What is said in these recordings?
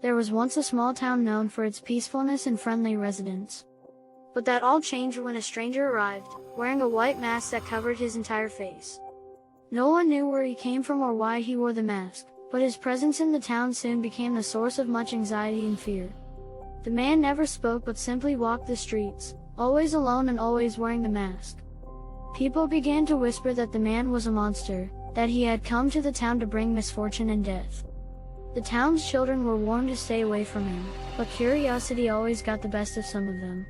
There was once a small town known for its peacefulness and friendly residents. But that all changed when a stranger arrived, wearing a white mask that covered his entire face. No one knew where he came from or why he wore the mask, but his presence in the town soon became the source of much anxiety and fear. The man never spoke but simply walked the streets, always alone and always wearing the mask. People began to whisper that the man was a monster, that he had come to the town to bring misfortune and death. The town's children were warned to stay away from him, but curiosity always got the best of some of them.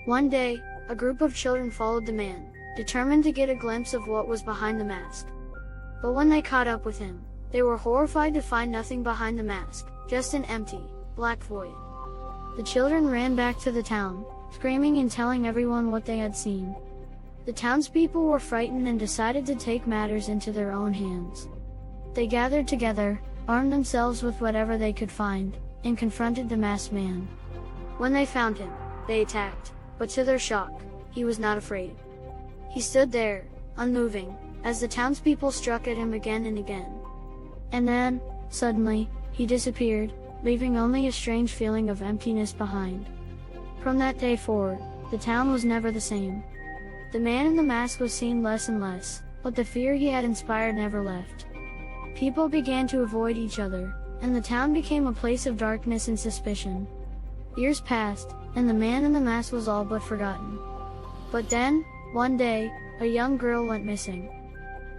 One day, a group of children followed the man, determined to get a glimpse of what was behind the mask. But when they caught up with him, they were horrified to find nothing behind the mask, just an empty, black void. The children ran back to the town, screaming and telling everyone what they had seen. The townspeople were frightened and decided to take matters into their own hands. They gathered together, armed themselves with whatever they could find, and confronted the masked man. When they found him, they attacked, but to their shock, he was not afraid. He stood there, unmoving, as the townspeople struck at him again and again. And then, suddenly, he disappeared, leaving only a strange feeling of emptiness behind. From that day forward, the town was never the same. The man in the mask was seen less and less, but the fear he had inspired never left. People began to avoid each other, and the town became a place of darkness and suspicion. Years passed, and the man in the mask was all but forgotten. But then, one day, a young girl went missing.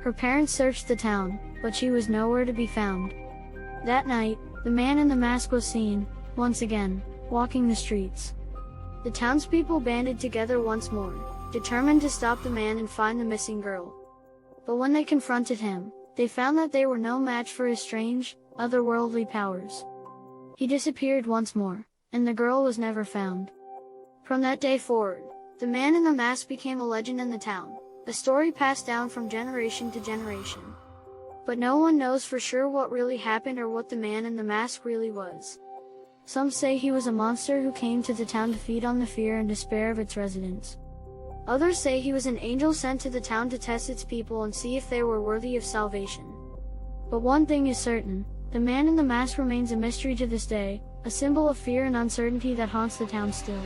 Her parents searched the town, but she was nowhere to be found. That night, the man in the mask was seen, once again, walking the streets. The townspeople banded together once more, determined to stop the man and find the missing girl. But when they confronted him, they found that they were no match for his strange, otherworldly powers. He disappeared once more, and the girl was never found. From that day forward, the man in the mask became a legend in the town, a story passed down from generation to generation. But no one knows for sure what really happened or what the man in the mask really was. Some say he was a monster who came to the town to feed on the fear and despair of its residents. Others say he was an angel sent to the town to test its people and see if they were worthy of salvation. But one thing is certain, the man in the mask remains a mystery to this day, a symbol of fear and uncertainty that haunts the town still.